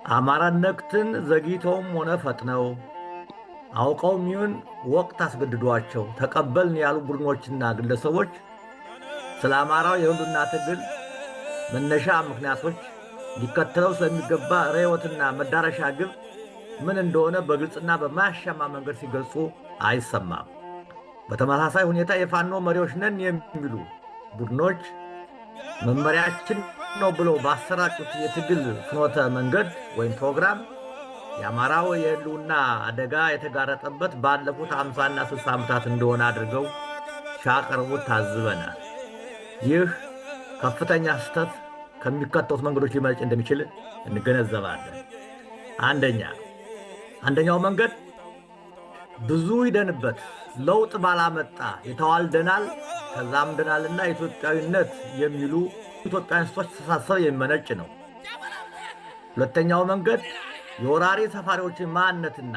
አማራነትን ዘግይተውም ሆነ ፈጥነው አውቀውም ይሁን ወቅት አስገድዷቸው ተቀበልን ያሉ ቡድኖችና ግለሰቦች ስለ አማራው የህልውና ትግል መነሻ ምክንያቶች ሊከተለው ስለሚገባ ርዕዮትና መዳረሻ ግብ ምን እንደሆነ በግልጽና በማያሻማ መንገድ ሲገልጹ አይሰማም። በተመሳሳይ ሁኔታ የፋኖ መሪዎች ነን የሚሉ ቡድኖች መመሪያችን ነው ብለው ባሰራጩት የትግል ፍኖተ መንገድ ወይም ፕሮግራም የአማራው የህልውና አደጋ የተጋረጠበት ባለፉት 50ና 60 ዓመታት እንደሆነ አድርገው ሲያቀርቡት ታዝበናል። ይህ ከፍተኛ ስህተት ከሚከተሉት መንገዶች ሊመነጭ እንደሚችል እንገነዘባለን። አንደኛው መንገድ ብዙ ሂደንበት ለውጥ ባላመጣ የተዋልደናል ተዛምደናልና ኢትዮጵያዊነት የሚሉ ኢትዮጵያውያኖች ተሳሰብ የሚመነጭ ነው። ሁለተኛው መንገድ የወራሪ ሰፋሪዎችን ማንነትና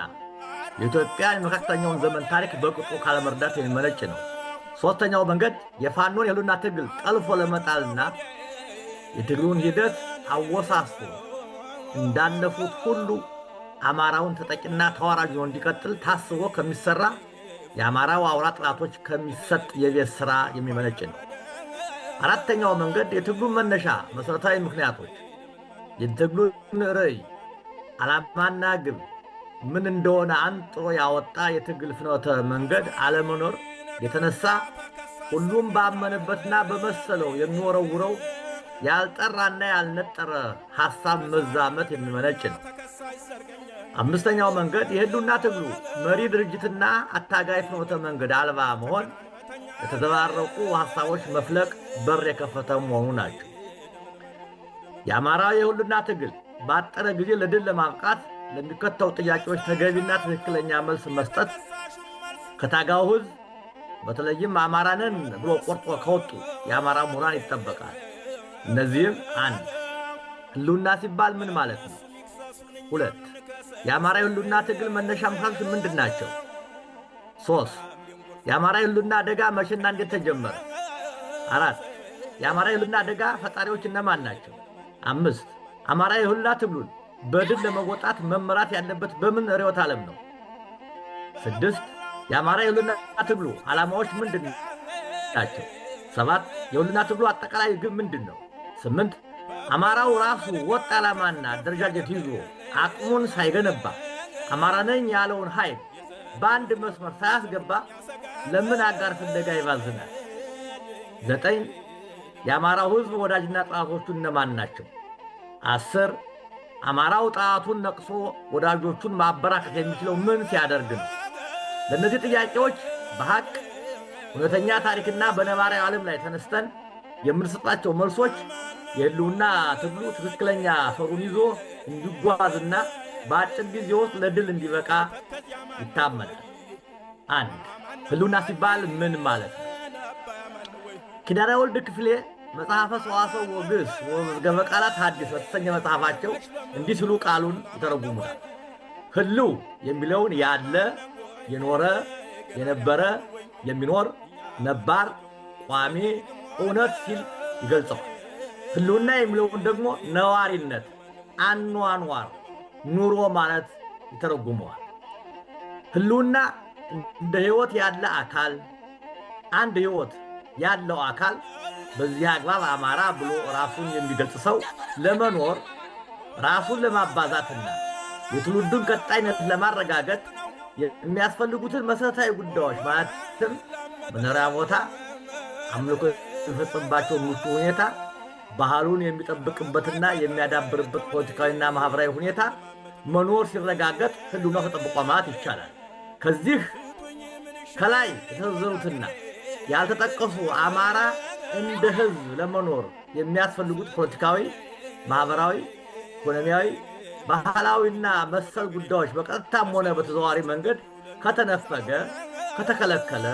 የኢትዮጵያን የመካከለኛውን ዘመን ታሪክ በቅጡ ካለመርዳት የሚመነጭ ነው። ሶስተኛው መንገድ የፋኖን የህልውና ትግል ጠልፎ ለመጣልና የትግሉን ሂደት አወሳስቦ እንዳለፉት ሁሉ አማራውን ተጠቂና ተዋራጅ ሆኖ እንዲቀጥል ታስቦ ከሚሰራ የአማራው አውራ ጥላቶች ከሚሰጥ የቤት ሥራ የሚመነጭ ነው። አራተኛው መንገድ የትግሉን መነሻ መሠረታዊ ምክንያቶች፣ የትግሉን ርዕይ፣ ዓላማና ግብ ምን እንደሆነ አንጥሮ ያወጣ የትግል ፍኖተ መንገድ አለመኖር የተነሳ ሁሉም ባመነበትና በመሰለው የሚወረውረው ያልጠራና ያልነጠረ ሐሳብ መዛመት የሚመነጭ ነው። አምስተኛው መንገድ የህልውና ትግሉ መሪ ድርጅትና አታጋይ ፍኖተ መንገድ አልባ መሆን የተዘባረቁ ሐሳቦች መፍለቅ በር የከፈተ መሆኑ ናቸው። የአማራው የህልውና ትግል ባጠረ ጊዜ ለድል ለማብቃት ለሚከተሉ ጥያቄዎች ተገቢና ትክክለኛ መልስ መስጠት ከታጋው ህዝብ በተለይም አማራንን ብሎ ቆርጦ ከወጡ የአማራ ምሁራን ይጠበቃል። እነዚህም 1. ህልውና ሲባል ምን ማለት ነው? 2. የአማራ የህልውና ትግል መነሻ ምክንያቶች ምንድን ናቸው? 3. የአማራ የህልውና አደጋ መቼና እንዴት ተጀመረ? 4. የአማራ የህልውና አደጋ ፈጣሪዎች እነማን ናቸው? 5. አማራ የህልውና ትግሉን በድል ለመወጣት መመራት ያለበት በምን ርዕዮተ ዓለም ነው? 6. የአማራ የህልውና ትግሉ ዓላማዎች ምንድን ናቸው? 7. የህልውና ትግሉ አጠቃላይ ግብ ምንድን ነው? 8. አማራው ራሱ ወጥ ዓላማና አደረጃጀት ይዞ አቅሙን ሳይገነባ አማራ ነኝ ያለውን ኃይል በአንድ መስመር ሳያስገባ ለምን አጋር ፍለጋ ይባዝናል? 9. የአማራው ህዝብ ወዳጅና ጠላቶቹ እነማን ናቸው? 10. አማራው ጠላቱን ነቅሶ ወዳጆቹን ማበራከት የሚችለው ምን ሲያደርግ ነው? ለእነዚህ ጥያቄዎች በሐቅ እውነተኛ ታሪክና በነባራዊ ዓለም ላይ ተነስተን የምንሰጣቸው መልሶች የህልውና ትግሉ ትክክለኛ ፈሩን ይዞ እንዲጓዝና በአጭር ጊዜ ውስጥ ለድል እንዲበቃ ይታመናል። 1. ህልውና ሲባል ምን ማለት ነው? ኪዳነ ወልድ ክፍሌ መጽሐፈ ሰዋስው ወግስ ወመዝገበ ቃላት ሐዲስ በተሰኘ መጽሐፋቸው እንዲህ ሲሉ ቃሉን ይተረጉሙታል። ህልው የሚለውን ያለ፣ የኖረ፣ የነበረ፣ የሚኖር፣ ነባር፣ ቋሚ፣ እውነት ሲል ይገልጸዋል። ህልውና የሚለውን ደግሞ ነዋሪነት፣ አኗኗር፣ ኑሮ ማለት ይተረጉመዋል። ህልውና እንደ ህይወት ያለ አካል፣ አንድ ህይወት ያለው አካል በዚህ አግባብ አማራ ብሎ ራሱን የሚገልጽ ሰው ለመኖር ራሱን ለማባዛትና የትውልዱን ቀጣይነት ለማረጋገጥ የሚያስፈልጉትን መሰረታዊ ጉዳዮች ማለትም መኖሪያ ቦታ፣ አምልኮ የሚፈጽምባቸው ምቹ ሁኔታ፣ ባህሉን የሚጠብቅበትና የሚያዳብርበት ፖለቲካዊና ማህበራዊ ሁኔታ መኖር ሲረጋገጥ ህልውናው ተጠብቋ ማለት ይቻላል። ከዚህ ከላይ የተዘረዘሩትና ያልተጠቀሱ አማራ እንደ ህዝብ ለመኖር የሚያስፈልጉት ፖለቲካዊ፣ ማህበራዊ፣ ኢኮኖሚያዊ፣ ባህላዊና መሰል ጉዳዮች በቀጥታም ሆነ በተዘዋዋሪ መንገድ ከተነፈገ፣ ከተከለከለ፣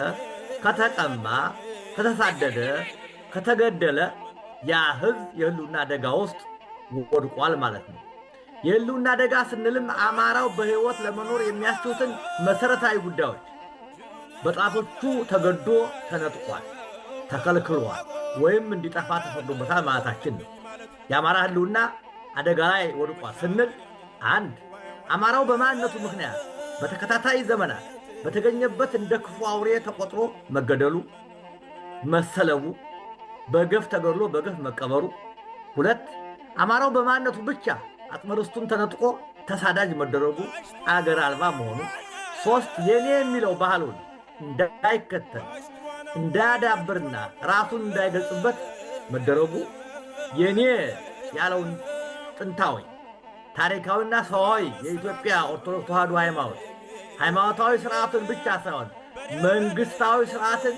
ከተቀማ፣ ከተሳደደ፣ ከተገደለ ያ ህዝብ የህልውና አደጋ ውስጥ ወድቋል ማለት ነው። የህልውና አደጋ ስንልም አማራው በህይወት ለመኖር የሚያስችሉትን መሰረታዊ ጉዳዮች በጣቶቹ ተገዶ ተነጥቋል፣ ተከልክሏል ወይም እንዲጠፋ ተፈርዶበታል ማለታችን ነው። የአማራ ህልውና አደጋ ላይ ወድቋል ስንል አንድ አማራው በማንነቱ ምክንያት በተከታታይ ዘመናት በተገኘበት እንደ ክፉ አውሬ ተቆጥሮ መገደሉ፣ መሰለቡ፣ በገፍ ተገድሎ በገፍ መቀበሩ። ሁለት አማራው በማንነቱ ብቻ አጽመ ርስቱን ተነጥቆ ተሳዳጅ መደረጉ፣ አገር አልባ መሆኑ። ሶስት የኔ የሚለው ባህሉን እንዳይከተል እንዳያዳብርና ራሱን እንዳይገልጽበት መደረጉ። የኔ ያለውን ጥንታዊ ታሪካዊና ሰዋዊ የኢትዮጵያ ኦርቶዶክስ ተዋሕዶ ሃይማኖታዊ ስርዓትን ብቻ ሳይሆን መንግስታዊ ስርዓትን፣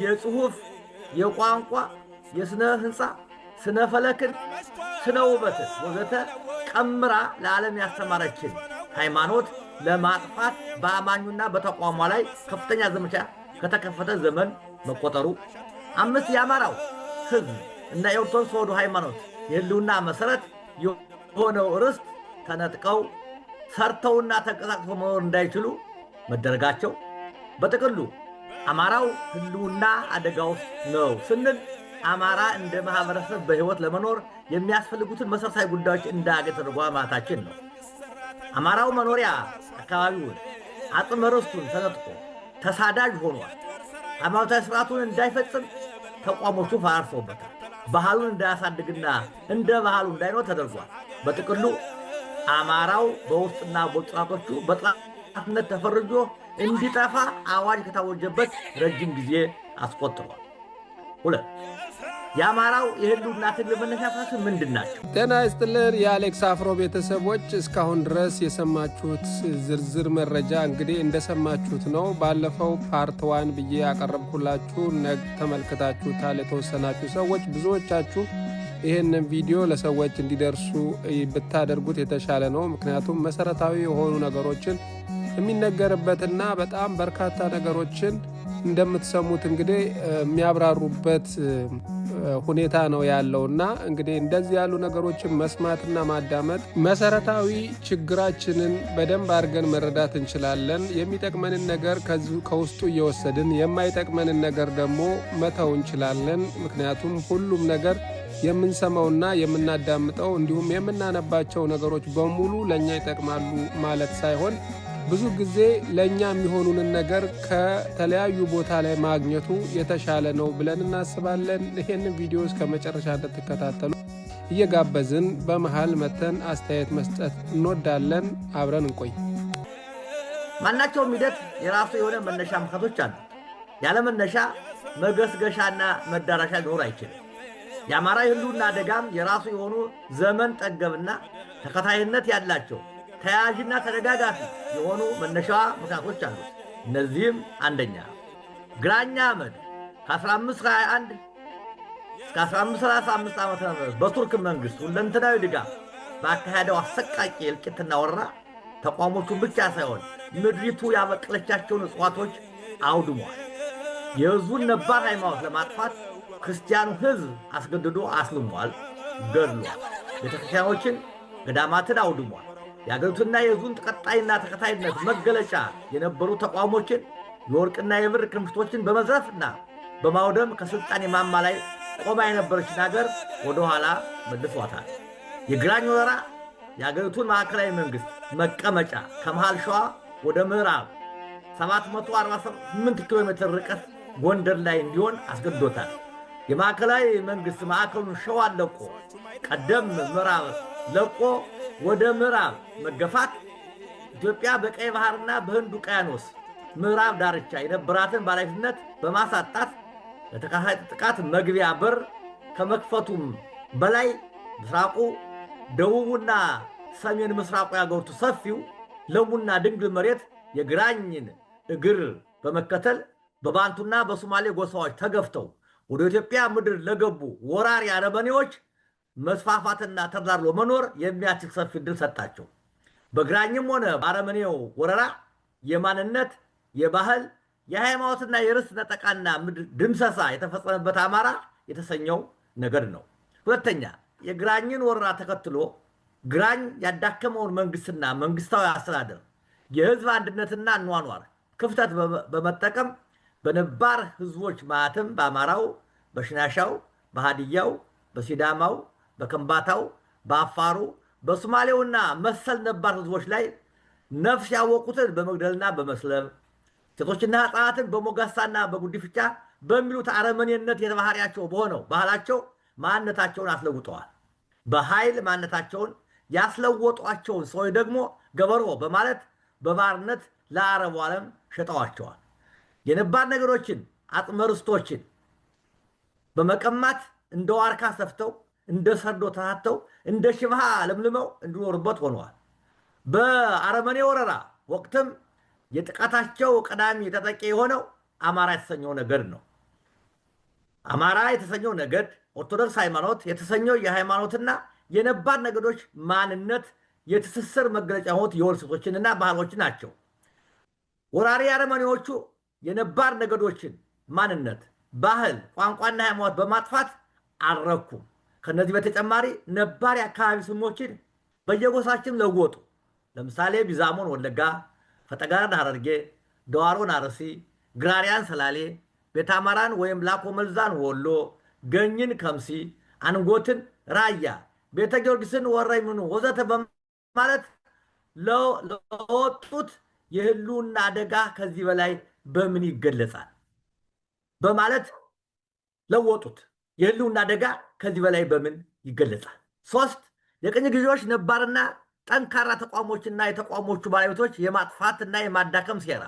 የጽሑፍ፣ የቋንቋ፣ የስነ ህንፃ፣ ስነ ፈለክን፣ ስነ ውበትን ወዘተ ቀምራ ለዓለም ያስተማረችን ሃይማኖት ለማጥፋት በአማኙና በተቋሟ ላይ ከፍተኛ ዘመቻ ከተከፈተ ዘመን መቆጠሩ። አምስት የአማራው ህዝብ እና የኦርቶዶክስ ተዋሕዶ ሃይማኖት የህልውና መሰረት የሆነው ርስት ተነጥቀው ሰርተውና ተንቀሳቅሰው መኖር እንዳይችሉ መደረጋቸው። በጥቅሉ አማራው ህልውና አደጋ ውስጥ ነው ስንል አማራ እንደ ማህበረሰብ በህይወት ለመኖር የሚያስፈልጉትን መሰረታዊ ጉዳዮች እንዳያገኝ ተደርጓ ማለታችን ነው። አማራው መኖሪያ አካባቢውን አጽመ ርስቱን ተነጥቆ ተሳዳጅ ሆኗል። ሃይማኖታዊ ስርዓቱን እንዳይፈጽም ተቋሞቹ ፈራርሰውበታል። ባህሉን እንዳያሳድግና እንደ ባህሉ እንዳይኖር ተደርጓል። በጥቅሉ አማራው በውስጥና በውጭቶቹ በጥላትነት ተፈርጆ እንዲጠፋ አዋጅ ከታወጀበት ረጅም ጊዜ አስቆጥሯል። ሁለት የአማራው የህልውና ትግል መነሻዎች ምንድን ናቸው? ጤና ይስጥልን የአሌክስ አፍሮ ቤተሰቦች፣ እስካሁን ድረስ የሰማችሁት ዝርዝር መረጃ እንግዲህ እንደሰማችሁት ነው። ባለፈው ፓርት 1 ብዬ ያቀረብኩላችሁ ተመልክታችሁታል። የተወሰናችሁ ሰዎች ብዙዎቻችሁ ይህንን ቪዲዮ ለሰዎች እንዲደርሱ ብታደርጉት የተሻለ ነው። ምክንያቱም መሰረታዊ የሆኑ ነገሮችን የሚነገርበትና በጣም በርካታ ነገሮችን እንደምትሰሙት እንግዲህ የሚያብራሩበት ሁኔታ ነው ያለውና እንግዲህ እንደዚህ ያሉ ነገሮችን መስማትና ማዳመጥ መሰረታዊ ችግራችንን በደንብ አድርገን መረዳት እንችላለን። የሚጠቅመንን ነገር ከውስጡ እየወሰድን የማይጠቅመንን ነገር ደግሞ መተው እንችላለን። ምክንያቱም ሁሉም ነገር የምንሰማውና የምናዳምጠው እንዲሁም የምናነባቸው ነገሮች በሙሉ ለኛ ይጠቅማሉ ማለት ሳይሆን ብዙ ጊዜ ለኛ የሚሆኑንን ነገር ከተለያዩ ቦታ ላይ ማግኘቱ የተሻለ ነው ብለን እናስባለን። ይሄንን ቪዲዮ እስከ መጨረሻ እንድትከታተሉ እየጋበዝን በመሃል መተን አስተያየት መስጠት እንወዳለን። አብረን እንቆይ። ማናቸውም ሂደት የራሱ የሆነ መነሻ ምክንያቶች አሉ። ያለ መነሻ መገስገሻና መዳረሻ ሊኖር አይችልም። የአማራ ህልውና አደጋም የራሱ የሆኑ ዘመን ጠገብና ተከታይነት ያላቸው ተያያዥና ተደጋጋፊ የሆኑ መነሻ ምክንያቶች አሉ። እነዚህም አንደኛ ግራኝ አህመድ ከ1521 እስከ 1535 ዓ.ም በቱርክ መንግስት ሁለንተናዊ ድጋፍ ባካሄደው አሰቃቂ እልቂትና ወረራ ተቋሞቹን ብቻ ሳይሆን ምድሪቱ ያበቀለቻቸውን እጽዋቶች አውድሟል። የህዝቡን ነባር ሃይማኖት ለማጥፋት ክርስቲያኑ ህዝብ አስገድዶ አስልሟል፣ ገድሏል። ቤተክርስቲያኖችን፣ ገዳማትን አውድሟል። የአገሪቱና የህዝቡን ቀጣይና ተከታይነት መገለጫ የነበሩ ተቋሞችን የወርቅና የብር ክምችቶችን በመዝረፍና በማውደም ከስልጣን የማማ ላይ ቆማ የነበረችን ሀገር ወደኋላ መልሷታል። የግራኝ ወረራ የአገሪቱን ማዕከላዊ መንግስት መቀመጫ ከመሃል ሸዋ ወደ ምዕራብ 748 ኪሎ ሜትር ርቀት ጎንደር ላይ እንዲሆን አስገድዶታል። የማዕከላዊ መንግስት ማዕከሉን ሸዋን ለቆ ቀደም ምዕራብ ለቆ ወደ ምዕራብ መገፋት ኢትዮጵያ በቀይ ባህርና በህንድ ውቅያኖስ ምዕራብ ዳርቻ የነበራትን ባለቤትነት በማሳጣት ለተከታታይ ጥቃት መግቢያ በር ከመክፈቱም በላይ ምስራቁ፣ ደቡቡና ሰሜን ምስራቁ ያገሩት ሰፊው ለሙና ድንግል መሬት የግራኝን እግር በመከተል በባንቱና በሶማሌ ጎሳዎች ተገፍተው ወደ ኢትዮጵያ ምድር ለገቡ ወራሪ አረመኔዎች መስፋፋትና ተዳርሎ መኖር የሚያስችል ሰፊ ዕድል ሰጣቸው። በግራኝም ሆነ በአረመኔው ወረራ የማንነት፣ የባህል፣ የሃይማኖትና የርስት ነጠቃና ምድር ድምሰሳ የተፈጸመበት አማራ የተሰኘው ነገድ ነው። ሁለተኛ የግራኝን ወረራ ተከትሎ ግራኝ ያዳከመውን መንግስትና መንግስታዊ አስተዳደር የህዝብ አንድነትና አኗኗር ክፍተት በመጠቀም በነባር ህዝቦች ማለትም በአማራው፣ በሽናሻው፣ በሃዲያው፣ በሲዳማው፣ በከምባታው፣ በአፋሩ፣ በሶማሌውና መሰል ነባር ህዝቦች ላይ ነፍስ ያወቁትን በመግደልና በመስለብ ሴቶችና ህፃናትን በሞጋሳና በጉዲፍቻ በሚሉት አረመኔነት የተባህሪያቸው በሆነው ባህላቸው ማንነታቸውን አስለውጠዋል። በኃይል ማንነታቸውን ያስለወጧቸውን ሰዎች ደግሞ ገበሮ በማለት በባርነት ለአረቡ ዓለም ሸጠዋቸዋል። የነባር ነገሮችን አጽመርስቶችን በመቀማት እንደ ዋርካ ሰፍተው እንደ ሰርዶ ተታተው እንደ ሽብሃ ለምልመው እንዲኖሩበት ሆነዋል። በአረመኔ ወረራ ወቅትም የጥቃታቸው ቀዳሚ ተጠቂ የሆነው አማራ የተሰኘው ነገድ ነው። አማራ የተሰኘው ነገድ ኦርቶዶክስ ሃይማኖት የተሰኘው የሃይማኖትና የነባር ነገዶች ማንነት የትስስር መገለጫ የሆኑት የወል ሴቶችንና ባህሎችን ናቸው። ወራሪ አረመኔዎቹ የነባር ነገዶችን ማንነት፣ ባህል፣ ቋንቋና ሃይማኖት በማጥፋት አልረኩም። ከነዚህ በተጨማሪ ነባር የአካባቢ ስሞችን በየጎሳችን ለወጡ። ለምሳሌ ቢዛሞን ወለጋ፣ ፈጠጋራን ሐረርጌ፣ ደዋሮን አርሲ፣ ግራሪያን ሰላሌ፣ ቤተ አማራን ወይም ላኮ መልዛን ወሎ፣ ገኝን ከምሲ፣ አንጎትን ራያ፣ ቤተ ጊዮርጊስን ወረይምኑ ወዘተ በማለት ለወጡት የህልውና አደጋ ከዚህ በላይ በምን ይገለጻል? በማለት ለወጡት የህልውና አደጋ ከዚህ በላይ በምን ይገለጻል? 3 የቅኝ ገዢዎች ነባርና ጠንካራ ተቋሞችና የተቋሞቹ ባለቤቶች የማጥፋትና የማዳከም ሴራ።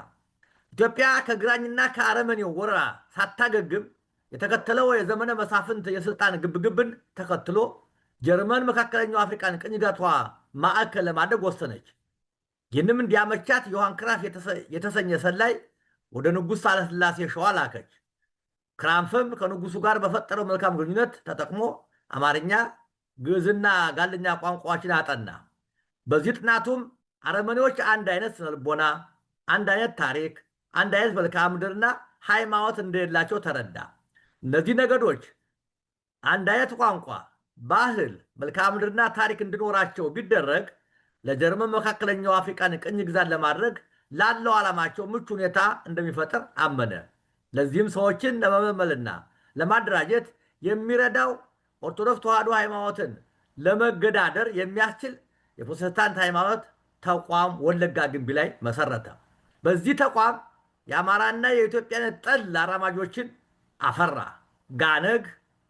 ኢትዮጵያ ከግራኝና ከአረመኔው ወረራ ሳታገግም የተከተለው የዘመነ መሳፍንት የስልጣን ግብግብን ተከትሎ ጀርመን መካከለኛው አፍሪካን ቅኝ ግዛቷ ማዕከል ለማድረግ ወሰነች። ይህንም እንዲያመቻት ዮሐን ክራፍ የተሰኘ ሰላይ ወደ ንጉሥ ሳህለስላሴ ሸዋ ላከች። ክራምፍም ከንጉሱ ጋር በፈጠረው መልካም ግንኙነት ተጠቅሞ አማርኛ፣ ግዕዝና ጋልኛ ቋንቋዎችን አጠና። በዚህ ጥናቱም አረመኔዎች አንድ አይነት ስነልቦና፣ አንድ አይነት ታሪክ፣ አንድ አይነት መልክዓ ምድርና ሃይማኖት እንደሌላቸው ተረዳ። እነዚህ ነገዶች አንድ አይነት ቋንቋ፣ ባህል፣ መልክዓ ምድርና ታሪክ እንዲኖራቸው ቢደረግ ለጀርመን መካከለኛው አፍሪካን ቅኝ ግዛት ለማድረግ ላለው ዓላማቸው ምቹ ሁኔታ እንደሚፈጥር አመነ። ለዚህም ሰዎችን ለመመልመልና ለማደራጀት የሚረዳው ኦርቶዶክስ ተዋሕዶ ሃይማኖትን ለመገዳደር የሚያስችል የፕሮቴስታንት ሃይማኖት ተቋም ወለጋ ግንቢ ላይ መሰረተ። በዚህ ተቋም የአማራና የኢትዮጵያን ጠል አራማጆችን አፈራ። ጋነግ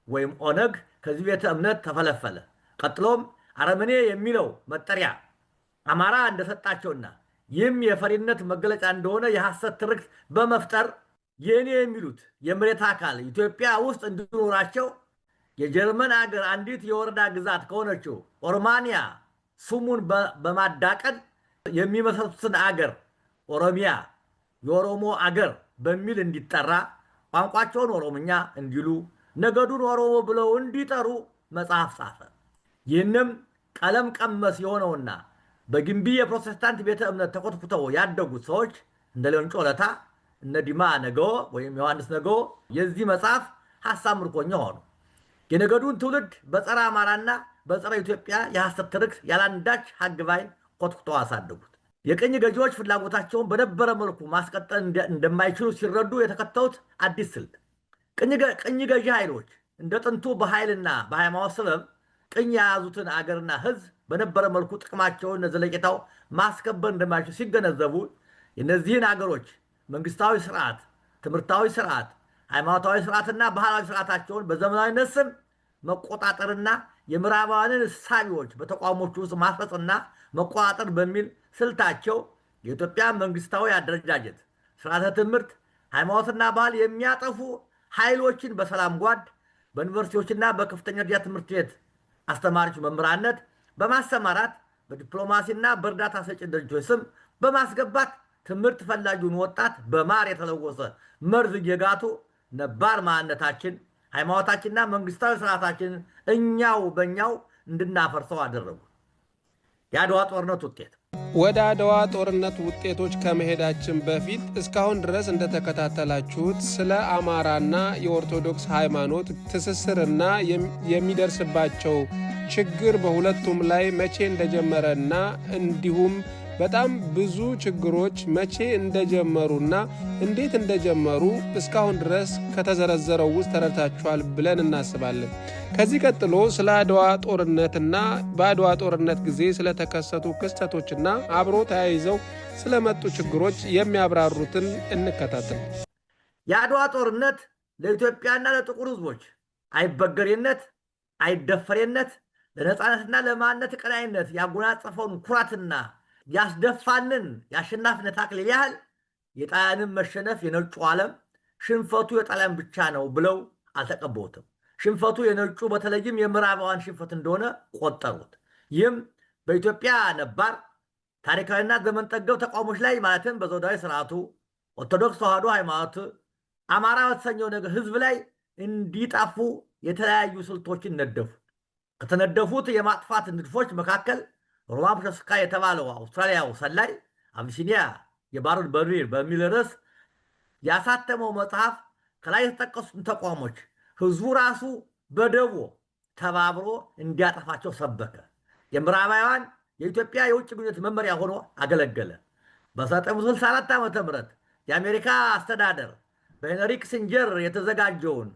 ወይም ኦነግ ከዚህ ቤተ እምነት ተፈለፈለ። ቀጥሎም አረመኔ የሚለው መጠሪያ አማራ እንደሰጣቸውና ይህም የፈሪነት መገለጫ እንደሆነ የሐሰት ትርክት በመፍጠር የኔ የሚሉት የመሬት አካል ኢትዮጵያ ውስጥ እንዲኖራቸው የጀርመን አገር አንዲት የወረዳ ግዛት ከሆነችው ኦሮማንያ ስሙን በማዳቀል የሚመሰረቱትን አገር ኦሮሚያ የኦሮሞ አገር በሚል እንዲጠራ፣ ቋንቋቸውን ኦሮምኛ እንዲሉ፣ ነገዱን ኦሮሞ ብለው እንዲጠሩ መጽሐፍ ጻፈ። ይህንም ቀለም ቀመስ የሆነውና በግንቢ የፕሮቴስታንት ቤተ እምነት ተኮትኩተው ያደጉት ሰዎች እንደ ሌንጮ ለታ፣ እነ ዲማ ነገዎ ወይም ዮሐንስ ነገዎ የዚህ መጽሐፍ ሐሳብ ምርኮኛ ሆኑ። የነገዱን ትውልድ በጸረ አማራና በጸረ ኢትዮጵያ የሐሰት ትርክት ያላንዳች ሀግባይ ኮትኩተው አሳደጉት። የቅኝ ገዢዎች ፍላጎታቸውን በነበረ መልኩ ማስቀጠል እንደማይችሉ ሲረዱ የተከተሉት አዲስ ስልት ቅኝ ገዢ ኃይሎች እንደ ጥንቱ በኃይልና በሃይማኖት ሰበብ ቅኝ የያዙትን አገርና ሕዝብ በነበረ መልኩ ጥቅማቸውን ዘለቄታው ማስከበር እንደማይችሉ ሲገነዘቡ የእነዚህን አገሮች መንግስታዊ ስርዓት፣ ትምህርታዊ ስርዓት፣ ሃይማኖታዊ ስርዓትና ባህላዊ ስርዓታቸውን በዘመናዊነት ስም መቆጣጠርና የምዕራባውያንን እሳቤዎች በተቋሞች ውስጥ ማስረጽና መቆጣጠር በሚል ስልታቸው የኢትዮጵያ መንግስታዊ አደረጃጀት፣ ስርዓተ ትምህርት፣ ሃይማኖትና ባህል የሚያጠፉ ኃይሎችን በሰላም ጓድ በዩኒቨርሲቲዎችና በከፍተኛ ደረጃ ትምህርት ቤት አስተማሪዎች መምህራነት በማሰማራት በዲፕሎማሲና በእርዳታ ሰጪ ድርጅቶች ስም በማስገባት ትምህርት ፈላጊውን ወጣት በማር የተለወሰ መርዝ እየጋቱ ነባር ማንነታችን፣ ሃይማኖታችንና መንግስታዊ ስርዓታችንን እኛው በእኛው እንድናፈርሰው አደረጉ። የአድዋ ጦርነት ውጤት። ወደ አድዋ ጦርነት ውጤቶች ከመሄዳችን በፊት እስካሁን ድረስ እንደተከታተላችሁት ስለ አማራና የኦርቶዶክስ ሃይማኖት ትስስርና የሚደርስባቸው ችግር በሁለቱም ላይ መቼ እንደጀመረና እንዲሁም በጣም ብዙ ችግሮች መቼ እንደጀመሩና እንዴት እንደጀመሩ እስካሁን ድረስ ከተዘረዘረው ውስጥ ተረድታችኋል ብለን እናስባለን። ከዚህ ቀጥሎ ስለ አድዋ ጦርነትና በአድዋ ጦርነት ጊዜ ስለተከሰቱ ክስተቶችና አብሮ ተያይዘው ስለመጡ ችግሮች የሚያብራሩትን እንከታተል። የአድዋ ጦርነት ለኢትዮጵያና ለጥቁር ሕዝቦች አይበገሬነት፣ አይደፈሬነት፣ ለነፃነትና ለማንነት ቀናይነት ያጎናጸፈውን ኩራትና ያስደፋንን የአሸናፊነት አክሊል ያህል የጣሊያንን መሸነፍ የነጩ ዓለም ሽንፈቱ የጣሊያን ብቻ ነው ብለው አልተቀበሉትም። ሽንፈቱ የነጩ በተለይም የምዕራባውያን ሽንፈት እንደሆነ ቆጠሩት። ይህም በኢትዮጵያ ነባር ታሪካዊና ዘመን ጠገብ ተቋሞች ላይ ማለትም በዘውዳዊ ስርዓቱ፣ ኦርቶዶክስ ተዋሕዶ ሃይማኖት፣ አማራ በተሰኘው ነገር ህዝብ ላይ እንዲጠፉ የተለያዩ ስልቶችን ነደፉ። ከተነደፉት የማጥፋት ንድፎች መካከል ሮማን ፖለቲካ የተባለው አውስትራሊያው ሰላይ አቢሲኒያ የባሩድ በርሜል በሚል ርዕስ ያሳተመው መጽሐፍ ከላይ የተጠቀሱትን ተቋሞች ህዝቡ ራሱ በደቦ ተባብሮ እንዲያጠፋቸው ሰበከ። የምዕራባውያን የኢትዮጵያ የውጭ ግንኙነት መመሪያ ሆኖ አገለገለ። በ1964 ዓ.ም የአሜሪካ አስተዳደር በሄንሪ ኪሲንጀር የተዘጋጀውን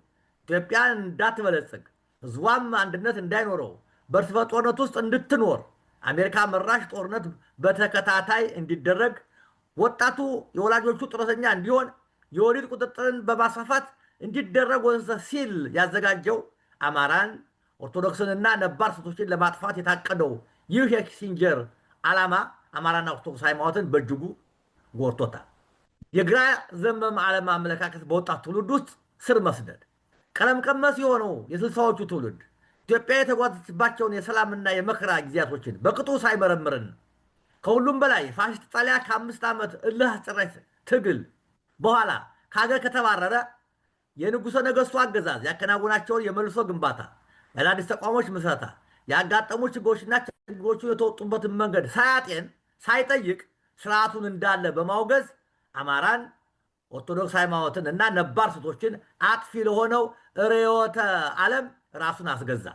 ኢትዮጵያን እንዳትበለጽግ ህዝቧም አንድነት እንዳይኖረው በእርስ በርስ ጦርነት ውስጥ እንድትኖር አሜሪካ መራሽ ጦርነት በተከታታይ እንዲደረግ፣ ወጣቱ የወላጆቹ ጡረተኛ እንዲሆን፣ የወሊድ ቁጥጥርን በማስፋፋት እንዲደረግ ወዘተ ሲል ያዘጋጀው አማራን፣ ኦርቶዶክስንና ነባር ሴቶችን ለማጥፋት የታቀደው ይህ የኪሲንጀር ዓላማ አማራና ኦርቶዶክስ ሃይማኖትን በእጅጉ ጎድቶታል። የግራ ዘመም ዓለም አመለካከት በወጣት ትውልድ ውስጥ ስር መስደድ፣ ቀለም ቀመስ የሆነው የስልሳዎቹ ትውልድ ኢትዮጵያ የተጓዘችባቸውን የሰላምና የመከራ ጊዜያቶችን በቅጡ ሳይመረምርን ከሁሉም በላይ ፋሽስት ጣሊያን ከ5 ዓመት እልህ አስጨራሽ ትግል በኋላ ከሀገር ከተባረረ የንጉሠ ነገሥቱ አገዛዝ ያከናወናቸውን የመልሶ ግንባታ፣ የአዳዲስ ተቋሞች ምስረታ፣ ያጋጠሙ ችግሮችና ችግሮቹን የተወጡበትን መንገድ ሳያጤን ሳይጠይቅ ስርዓቱን እንዳለ በማውገዝ አማራን፣ ኦርቶዶክስ ሃይማኖትን እና ነባር ሴቶችን አጥፊ ለሆነው ርዕዮተ ዓለም ራሱን አስገዛ።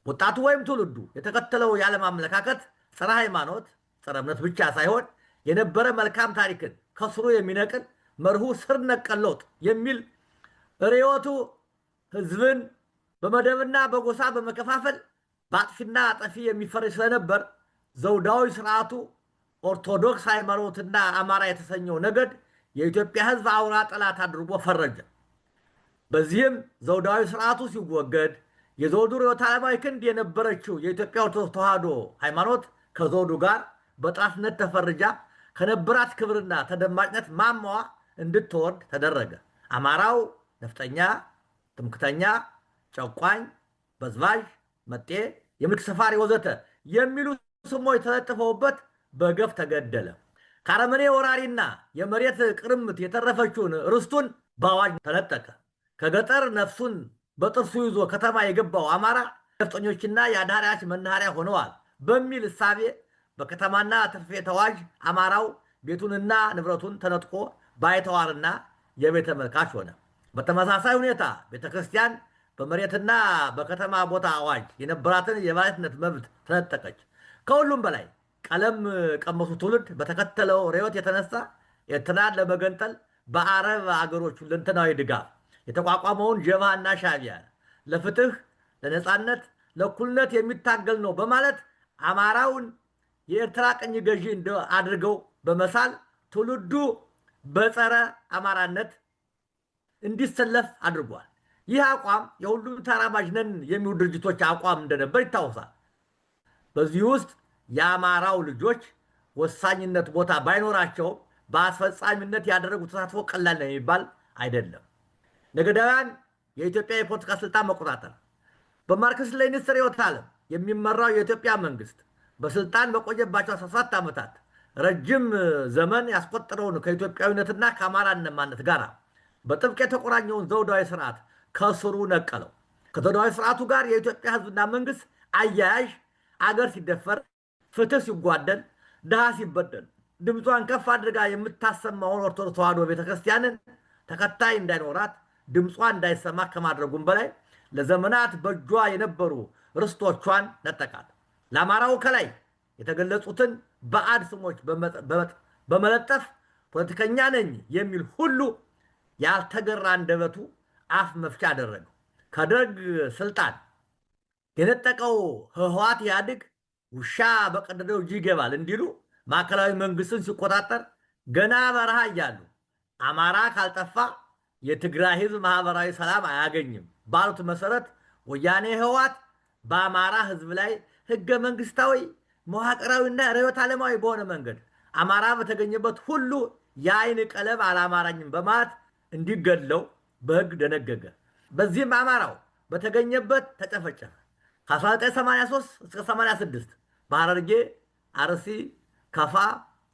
ወጣቱ ወይም ትውልዱ የተከተለው የዓለም አመለካከት ጸረ ሃይማኖት፣ ጸረ እምነት ብቻ ሳይሆን የነበረ መልካም ታሪክን ከስሩ የሚነቅል መርሁ ስር ነቀል ለውጥ የሚል ርዕዮቱ ህዝብን በመደብና በጎሳ በመከፋፈል በአጥፊና አጠፊ የሚፈርጅ ስለነበር ዘውዳዊ ስርዓቱ ኦርቶዶክስ ሃይማኖትና አማራ የተሰኘው ነገድ የኢትዮጵያ ህዝብ አውራ ጠላት አድርጎ ፈረጀ። በዚህም ዘውዳዊ ስርዓቱ ሲወገድ የዘውዱ ርዕዮተ ዓለማዊ ክንድ የነበረችው የኢትዮጵያ ኦርቶዶክስ ተዋሕዶ ሃይማኖት ከዘውዱ ጋር በጠላትነት ተፈርጃ ከነበራት ክብርና ተደማጭነት ማማዋ እንድትወርድ ተደረገ። አማራው ነፍጠኛ፣ ትምክተኛ፣ ጨቋኝ፣ በዝባዥ፣ መጤ፣ የምልክ ሰፋሪ ወዘተ የሚሉ ስሞች ተለጥፈውበት በገፍ ተገደለ። ከአረመኔ ወራሪና የመሬት ቅርምት የተረፈችውን ርስቱን በአዋጅ ተነጠቀ። ከገጠር ነፍሱን በጥርሱ ይዞ ከተማ የገባው አማራ ነፍጠኞችና የአዳሪያች መናኸሪያ ሆነዋል በሚል እሳቤ በከተማና ትርፍ ቤት አዋጅ አማራው ቤቱንና ንብረቱን ተነጥቆ ባይተዋርና የቤተ መልካች ሆነ። በተመሳሳይ ሁኔታ ቤተክርስቲያን በመሬትና በከተማ ቦታ አዋጅ የነበራትን የባለቤትነት መብት ተነጠቀች። ከሁሉም በላይ ቀለም ቀመሱ ትውልድ በተከተለው ርዕዮት የተነሳ ኤርትራን ለመገንጠል በአረብ አገሮች ሁለንተናዊ ድጋፍ የተቋቋመውን ጀብሃና ሻዕቢያ ለፍትህ፣ ለነፃነት፣ ለእኩልነት የሚታገል ነው በማለት አማራውን የኤርትራ ቅኝ ገዢ አድርገው በመሳል ትውልዱ በጸረ አማራነት እንዲሰለፍ አድርጓል። ይህ አቋም የሁሉም ተራማጅ ነን የሚሉ ድርጅቶች አቋም እንደነበር ይታወሳል። በዚህ ውስጥ የአማራው ልጆች ወሳኝነት ቦታ ባይኖራቸውም በአስፈጻሚነት ያደረጉት ተሳትፎ ቀላል ነው የሚባል አይደለም። ነገዳውያን የኢትዮጵያ የፖለቲካ ስልጣን መቆጣጠር፣ በማርክስ ሌኒን ርዕዮተ ዓለም የሚመራው የኢትዮጵያ መንግስት በስልጣን በቆየባቸው 17 ዓመታት ረጅም ዘመን ያስቆጠረውን ከኢትዮጵያዊነትና ከአማራነት ማንነት ጋር በጥብቅ የተቆራኘውን ዘውዳዊ ስርዓት ከስሩ ነቀለው። ከዘውዳዊ ስርዓቱ ጋር የኢትዮጵያ ህዝብና መንግስት አያያዥ አገር ሲደፈር፣ ፍትህ ሲጓደል፣ ድሃ ሲበደል ድምጿን ከፍ አድርጋ የምታሰማውን ኦርቶዶክስ ተዋሕዶ ቤተክርስቲያንን ተከታይ እንዳይኖራት ድምጿ እንዳይሰማ ከማድረጉም በላይ ለዘመናት በእጇ የነበሩ ርስቶቿን ነጠቃት። ለአማራው ከላይ የተገለጹትን ባዕድ ስሞች በመለጠፍ ፖለቲከኛ ነኝ የሚል ሁሉ ያልተገራ አንደበቱ አፍ መፍቻ አደረገው። ከደርግ ስልጣን የነጠቀው ህወሓት ኢህአዴግ ውሻ በቀደደው እጅ ይገባል እንዲሉ ማዕከላዊ መንግስትን ሲቆጣጠር ገና በረሃ እያሉ አማራ ካልጠፋ የትግራይ ህዝብ ማህበራዊ ሰላም አያገኝም ባሉት መሰረት ወያኔ ህወሓት በአማራ ህዝብ ላይ ህገ መንግስታዊ መዋቅራዊና ርዕዮተ ዓለማዊ በሆነ መንገድ አማራ በተገኘበት ሁሉ የአይን ቀለም አላማራኝም በማለት እንዲገለው በህግ ደነገገ። በዚህም አማራው በተገኘበት ተጨፈጨፈ። ከ1983 እስከ 86 በሐረርጌ፣ አርሲ፣ ከፋ፣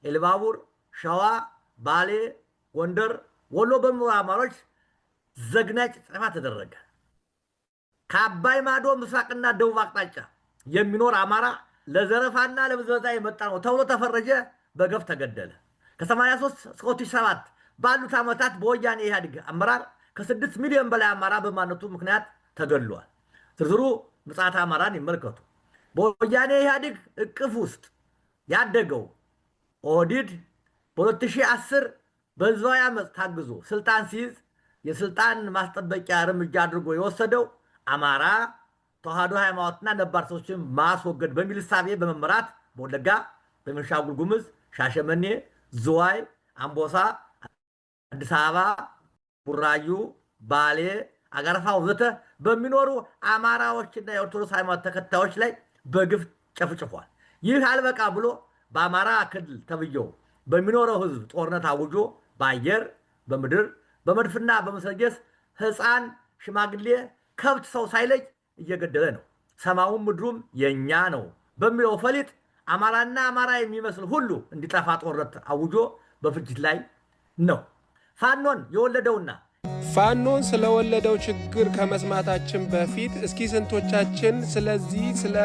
ኤልባቡር፣ ሸዋ፣ ባሌ፣ ጎንደር፣ ወሎ በሚኖሩ አማሮች ዘግናጭ ጭፍጨፋ ተደረገ። ከአባይ ማዶ ምስራቅና ደቡብ አቅጣጫ የሚኖር አማራ ለዘረፋና ለብዝበዛ የመጣ ነው ተብሎ ተፈረጀ፣ በገፍ ተገደለ። ከ83 እስከ 2007 ባሉት ዓመታት በወያኔ ኢህአዴግ አመራር ከ6 ሚሊዮን በላይ አማራ በማንነቱ ምክንያት ተገድሏል። ዝርዝሩ ምጽአተ አማራን ይመልከቱ። በወያኔ ኢህአዴግ እቅፍ ውስጥ ያደገው ኦህዴድ በ2010 በህዝባዊ አመፅ ታግዞ ስልጣን ሲይዝ የስልጣን ማስጠበቂያ እርምጃ አድርጎ የወሰደው አማራ ተዋህዶ ሃይማኖትና ነባር ሰዎችን ማስወገድ በሚል እሳቤ በመመራት በወለጋ፣ በቤኒሻንጉል ጉሙዝ፣ ሻሸመኔ፣ ዝዋይ፣ አምቦሳ፣ አዲስ አበባ፣ ቡራዩ፣ ባሌ፣ አጋርፋ ወዘተ በሚኖሩ አማራዎችና የኦርቶዶክስ ሃይማኖት ተከታዮች ላይ በግፍ ጨፍጭፏል። ይህ አልበቃ ብሎ በአማራ ክልል ተብየው በሚኖረው ህዝብ ጦርነት አውጆ በአየር፣ በምድር፣ በመድፍና በመሰጌስ ህፃን፣ ሽማግሌ፣ ከብት፣ ሰው ሳይለይ እየገደለ ነው። ሰማዩም ምድሩም የኛ ነው በሚለው ፈሊጥ አማራና አማራ የሚመስል ሁሉ እንዲጠፋ ጦርነት አውጆ በፍጅት ላይ ነው። ፋኖን የወለደውና ፋኖን ስለወለደው ችግር ከመስማታችን በፊት እስኪ ስንቶቻችን ስለዚህ ስለ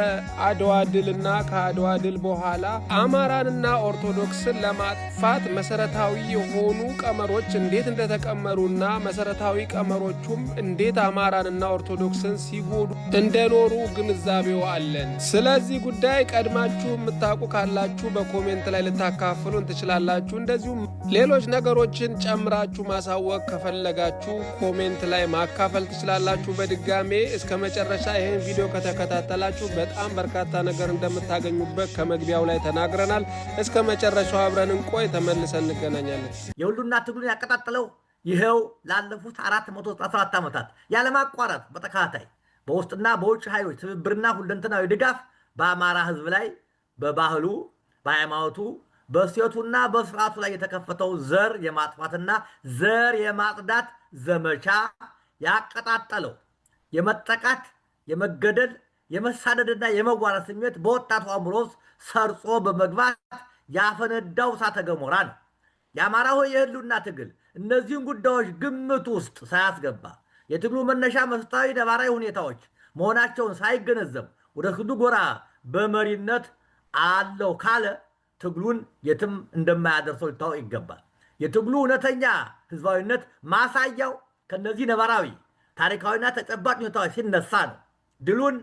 አድዋ ድልና ከአድዋ ድል በኋላ አማራንና ኦርቶዶክስን ለማጥፋት መሰረታዊ የሆኑ ቀመሮች እንዴት እንደተቀመሩና መሰረታዊ ቀመሮቹም እንዴት አማራንና ኦርቶዶክስን ሲጎዱ እንደኖሩ ግንዛቤው አለን። ስለዚህ ጉዳይ ቀድማችሁ የምታውቁ ካላችሁ በኮሜንት ላይ ልታካፍሉን ትችላላችሁ። እንደዚሁም ሌሎች ነገሮችን ጨምራችሁ ማሳወቅ ከፈለጋችሁ ኮሜንት ላይ ማካፈል ትችላላችሁ። በድጋሜ እስከ መጨረሻ ይህን ቪዲዮ ከተከታተላችሁ በጣም በርካታ ነገር እንደምታገኙበት ከመግቢያው ላይ ተናግረናል። እስከ መጨረሻው አብረን እንቆይ፣ ተመልሰን እንገናኛለን። የሁሉና ትግሉን ያቀጣጠለው ይሄው ላለፉት 417 ዓመታት ያለማቋረጥ በተከታታይ በውስጥና በውጭ ኃይሎች ትብብርና ሁለንተናዊ ድጋፍ በአማራ ህዝብ ላይ በባህሉ፣ በሃይማኖቱ፣ በእሴቱና በስርዓቱ ላይ የተከፈተው ዘር የማጥፋትና ዘር የማጽዳት ዘመቻ ያቀጣጠለው የመጠቃት፣ የመገደል፣ የመሳደድና የመዋረድ ስሜት በወጣቱ አእምሮ ውስጥ ሰርጾ በመግባት ያፈነዳው እሳተ ገሞራ ነው። የአማራ ሆይ የህልውና ትግል እነዚህን ጉዳዮች ግምት ውስጥ ሳያስገባ የትግሉ መነሻ መሰረታዊ ነባራዊ ሁኔታዎች መሆናቸውን ሳይገነዘብ ወደ ትግሉ ጎራ በመሪነት አለው ካለ ትግሉን የትም እንደማያደርሰው ሊታወቅ ይገባል። የትግሉ እውነተኛ ህዝባዊነት ማሳያው ከነዚህ ነባራዊ ታሪካዊና ተጨባጭ ሁኔታዎች ሲነሳ ነው። ድሉን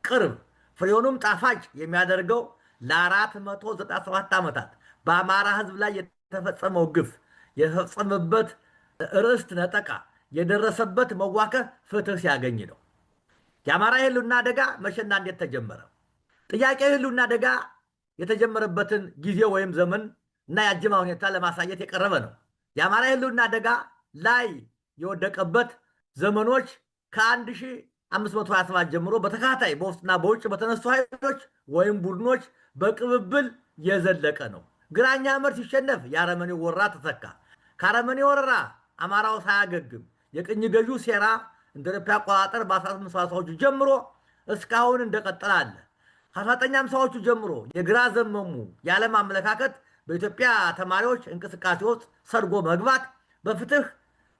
ቅርብ ፍሬውንም ጣፋጭ የሚያደርገው ለ497 ዓመታት በአማራ ህዝብ ላይ የተፈጸመው ግፍ፣ የተፈጸመበት ርስት ነጠቃ፣ የደረሰበት መዋከፍ ፍትህ ሲያገኝ ነው። የአማራ የህልውና አደጋ መቼና እንዴት ተጀመረ? ጥያቄ የህልውና አደጋ የተጀመረበትን ጊዜ ወይም ዘመን እና የአጀማ ሁኔታ ለማሳየት የቀረበ ነው። የአማራ የህልውና አደጋ ላይ የወደቀበት ዘመኖች ከ1527 ጀምሮ በተከታታይ በውስጥና በውጭ በተነሱ ኃይሎች ወይም ቡድኖች በቅብብል የዘለቀ ነው። ግራኝ አህመድ ሲሸነፍ የአረመኔው ወረራ ተተካ። ከአረመኔ ወረራ አማራው ሳያገግም የቅኝ ገዢው ሴራ እንደ አውሮፓ አቆጣጠር በ1830ዎቹ ጀምሮ እስካሁን እንደቀጠለ አለ። ከ1950ዎቹ ጀምሮ የግራ ዘመሙ የዓለም አመለካከት በኢትዮጵያ ተማሪዎች እንቅስቃሴ ውስጥ ሰርጎ መግባት በፍትህ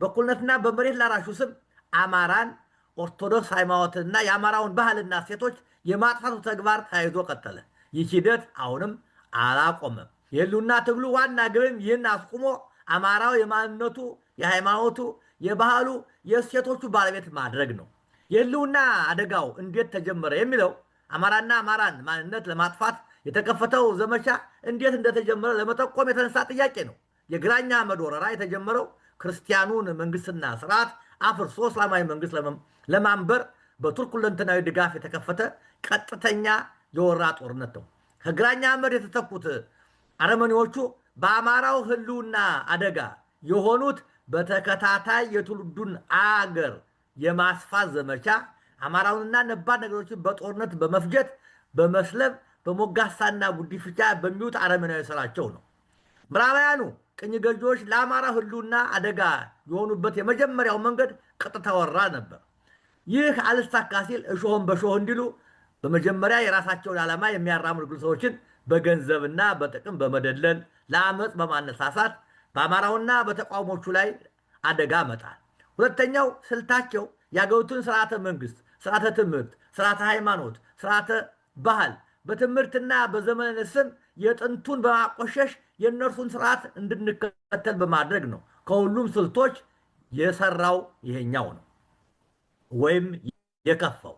በእኩልነትና በመሬት ላራሹ ስም አማራን፣ ኦርቶዶክስ ሃይማኖትና የአማራውን ባህልና ሴቶች የማጥፋቱ ተግባር ተያይዞ ቀጠለ። ይህ ሂደት አሁንም አላቆመም። የህልውና ትግሉ ዋና ግብም ይህን አስቁሞ አማራው የማንነቱ፣ የሃይማኖቱ፣ የባህሉ፣ የእሴቶቹ ባለቤት ማድረግ ነው። የህልውና አደጋው እንዴት ተጀመረ የሚለው አማራና አማራን ማንነት ለማጥፋት የተከፈተው ዘመቻ እንዴት እንደተጀመረ ለመጠቆም የተነሳ ጥያቄ ነው። የግራኝ አህመድ ወረራ የተጀመረው ክርስቲያኑን መንግስትና ስርዓት አፍርሶ እስላማዊ መንግስት ለማንበር በቱርክ ሁለንተናዊ ድጋፍ የተከፈተ ቀጥተኛ የወረራ ጦርነት ነው። ከግራኝ አህመድ የተተኩት አረመኔዎቹ በአማራው ህልውና አደጋ የሆኑት በተከታታይ የትውልዱን አገር የማስፋት ዘመቻ አማራውንና ነባር ነገሮችን በጦርነት በመፍጀት በመስለብ በሞጋሳና ጉዲፍቻ በሚሉት አረመናዊ ስራቸው ነው። ምዕራባውያኑ ቅኝ ገዢዎች ለአማራ ህልውና አደጋ የሆኑበት የመጀመሪያው መንገድ ቀጥታ ወረራ ነበር። ይህ አልሳካ ሲል እሾህን በሾህ እንዲሉ በመጀመሪያ የራሳቸውን ዓላማ የሚያራምዱ ሰዎችን በገንዘብና በጥቅም በመደለል ለአመፅ በማነሳሳት በአማራውና በተቃውሞቹ ላይ አደጋ መጣል። ሁለተኛው ስልታቸው የአገሪቱን ስርዓተ መንግስት፣ ስርዓተ ትምህርት፣ ስርዓተ ሃይማኖት፣ ስርዓተ ባህል በትምህርትና በዘመነ ስም የጥንቱን በማቆሸሽ የእነርሱን ስርዓት እንድንከተል በማድረግ ነው። ከሁሉም ስልቶች የሰራው ይሄኛው ነው ወይም የከፋው።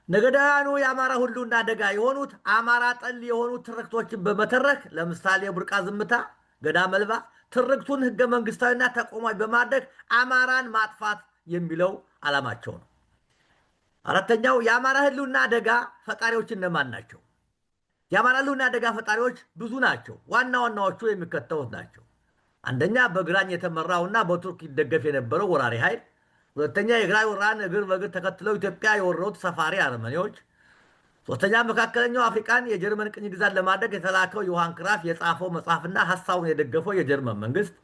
ነገዳውያኑ የአማራ ህልውና አደጋ የሆኑት አማራ ጠል የሆኑ ትርክቶችን በመተረክ ለምሳሌ ቡርቃ ዝምታ፣ ገዳ መልባ ትርክቱን ህገ መንግስታዊና ተቋማዊ በማድረግ አማራን ማጥፋት የሚለው ዓላማቸው ነው። አራተኛው የአማራ ህልውና አደጋ ፈጣሪዎች እነማን ናቸው? የአማራ ህልውና አደጋ ፈጣሪዎች ብዙ ናቸው። ዋና ዋናዎቹ የሚከተሉት ናቸው። አንደኛ በግራኝ የተመራውና በቱርክ ይደገፍ የነበረው ወራሪ ኃይል። ሁለተኛ የግራኝ ወራን እግር በእግር ተከትለው ኢትዮጵያ የወረሩት ሰፋሪ አረመኔዎች። ሶስተኛ መካከለኛው አፍሪካን የጀርመን ቅኝ ግዛት ለማድረግ የተላከው ዮሐን ክራፍ የጻፈው መጽሐፍና ሀሳቡን የደገፈው የጀርመን መንግስት።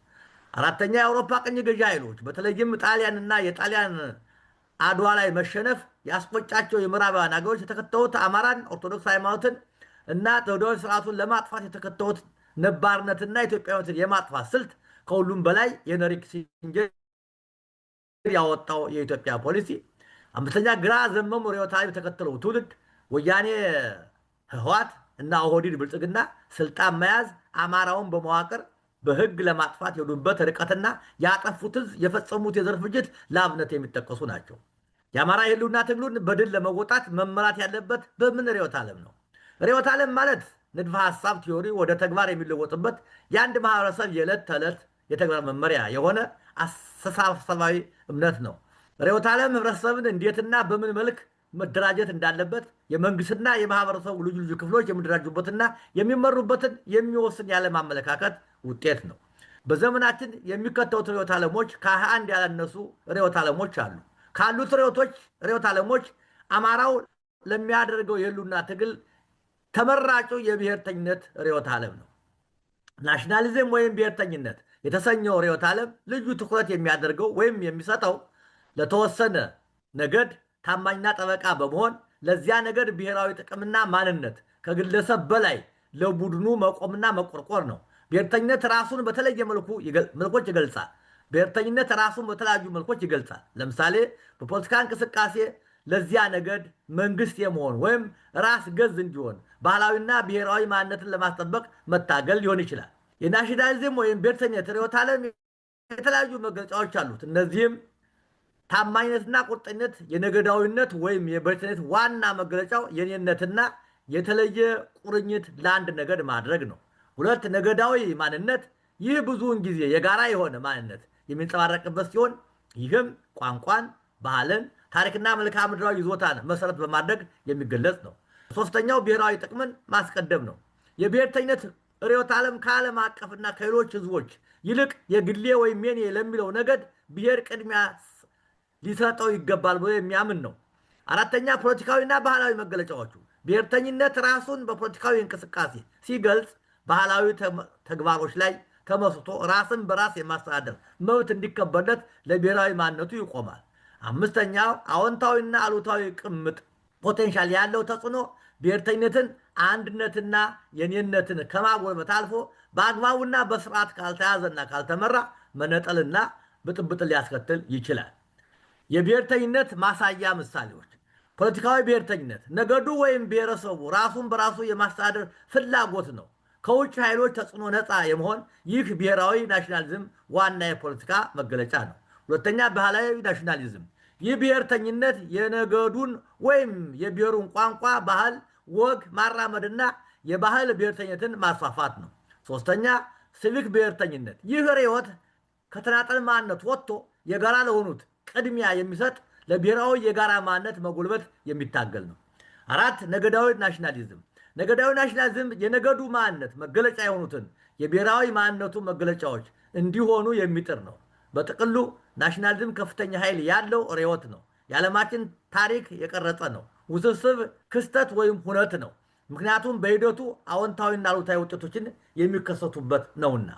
አራተኛ የአውሮፓ ቅኝ ገዢ ኃይሎች በተለይም ጣሊያንና የጣሊያን አድዋ ላይ መሸነፍ ያስቆጫቸው የምዕራባውያን ሀገሮች የተከተሉት አማራን፣ ኦርቶዶክስ ሃይማኖትን እና ተወዳጅ ስርዓቱን ለማጥፋት የተከተሉት ነባርነትና ኢትዮጵያዊነትን የማጥፋት ስልት። ከሁሉም በላይ የሄንሪ ኪሲንጀር ያወጣው የኢትዮጵያ ፖሊሲ። አምስተኛ ግራ ዘመሙ ርዕዮተ ዓለም የተከተለው ትውልድ ወያኔ፣ ህወሓት እና ኦህዴድ ብልጽግና ስልጣን መያዝ አማራውን በመዋቅር በህግ ለማጥፋት የሄዱበት ርቀትና ያጠፉት የፈጸሙት የዘር ፍጅት ለአብነት የሚጠቀሱ ናቸው። የአማራ የህልውና ትግሉን በድል ለመወጣት መመራት ያለበት በምን ርዕዮተ ዓለም ነው? ርዕዮተ ዓለም ማለት ንድፈ ሐሳብ ቲዮሪ ወደ ተግባር የሚለወጥበት የአንድ ማህበረሰብ የዕለት ተዕለት የተግባር መመሪያ የሆነ አስተሳሰባዊ እምነት ነው። ርዕዮተ ዓለም ህብረተሰብን እንዴትና በምን መልክ መደራጀት እንዳለበት የመንግስትና የማህበረሰቡ ልዩ ልዩ ክፍሎች የሚደራጁበትና የሚመሩበትን የሚወስን የዓለም አመለካከት ውጤት ነው። በዘመናችን የሚከተሉት ርዕዮተ ዓለሞች ከ21 ያላነሱ ርዕዮተ ዓለሞች አሉ። ካሉት ርዕዮተ ዓለሞች አማራው ለሚያደርገው የህልውና ትግል ተመራጩ የብሔርተኝነት ርዕዮተ ዓለም ነው። ናሽናሊዝም ወይም ብሔርተኝነት የተሰኘው ርዕዮተ ዓለም ልዩ ትኩረት የሚያደርገው ወይም የሚሰጠው ለተወሰነ ነገድ ታማኝና ጠበቃ በመሆን ለዚያ ነገድ ብሔራዊ ጥቅምና ማንነት ከግለሰብ በላይ ለቡድኑ መቆምና መቆርቆር ነው። ብሔርተኝነት ራሱን በተለየ መልኮች ይገልጻል። ብሔርተኝነት ራሱን በተለያዩ መልኮች ይገልጻል። ለምሳሌ በፖለቲካ እንቅስቃሴ ለዚያ ነገድ መንግስት የመሆን ወይም ራስ ገዝ እንዲሆን ባህላዊና ብሔራዊ ማንነትን ለማስጠበቅ መታገል ሊሆን ይችላል። የናሽናሊዝም ወይም ብሔርተኝነት ርዕዮተ ዓለም የተለያዩ መገለጫዎች አሉት። እነዚህም ታማኝነትና ቁርጠኝነት፣ የነገዳዊነት ወይም የብሔርተኝነት ዋና መገለጫው የኔነትና የተለየ ቁርኝት ለአንድ ነገድ ማድረግ ነው። ሁለት ነገዳዊ ማንነት፣ ይህ ብዙውን ጊዜ የጋራ የሆነ ማንነት የሚንጸባረቅበት ሲሆን ይህም ቋንቋን፣ ባህልን፣ ታሪክና መልክዓ ምድራዊ ይዞታን መሰረት በማድረግ የሚገለጽ ነው። ሶስተኛው ብሔራዊ ጥቅምን ማስቀደም ነው። የብሔርተኝነት ርዕዮተ ዓለም ከዓለም አቀፍና ከሌሎች ህዝቦች ይልቅ የግሌ ወይም የኔ ለሚለው ነገድ ብሔር ቅድሚያ ሊሰጠው ይገባል ብሎ የሚያምን ነው። አራተኛ ፖለቲካዊና ባህላዊ መገለጫዎቹ፣ ብሔርተኝነት ራሱን በፖለቲካዊ እንቅስቃሴ ሲገልጽ ባህላዊ ተግባሮች ላይ ተመስርቶ ራስን በራስ የማስተዳደር መብት እንዲከበርለት ለብሔራዊ ማንነቱ ይቆማል። አምስተኛው አዎንታዊና አሉታዊ ቅምጥ ፖቴንሻል ያለው ተጽዕኖ ብሔርተኝነትን አንድነትና የኔነትን ከማጎልበት አልፎ በአግባቡና በስርዓት ካልተያዘና ካልተመራ መነጠልና ብጥብጥን ሊያስከትል ይችላል። የብሔርተኝነት ማሳያ ምሳሌዎች፣ ፖለቲካዊ ብሔርተኝነት ነገዱ ወይም ብሔረሰቡ ራሱን በራሱ የማስተዳደር ፍላጎት ነው። ከውጭ ኃይሎች ተጽዕኖ ነፃ የመሆን ይህ ብሔራዊ ናሽናሊዝም ዋና የፖለቲካ መገለጫ ነው። ሁለተኛ ባህላዊ ናሽናሊዝም፣ ይህ ብሔርተኝነት የነገዱን ወይም የብሔሩን ቋንቋ፣ ባህል፣ ወግ ማራመድና የባህል ብሔርተኝነትን ማስፋፋት ነው። ሶስተኛ ሲቪክ ብሔርተኝነት። ይህ ርዕዮት ከተናጠል ማንነት ወጥቶ የጋራ ለሆኑት ቅድሚያ የሚሰጥ ለብሔራዊ የጋራ ማንነት መጎልበት የሚታገል ነው። አራት ነገዳዊ ናሽናሊዝም። ነገዳዊ ናሽናሊዝም የነገዱ ማንነት መገለጫ የሆኑትን የብሔራዊ ማንነቱ መገለጫዎች እንዲሆኑ የሚጥር ነው። በጥቅሉ ናሽናሊዝም ከፍተኛ ኃይል ያለው ርዕዮት ነው። የዓለማችን ታሪክ የቀረጸ ነው። ውስብስብ ክስተት ወይም ሁነት ነው። ምክንያቱም በሂደቱ አዎንታዊና አሉታዊ ውጤቶችን የሚከሰቱበት ነውና።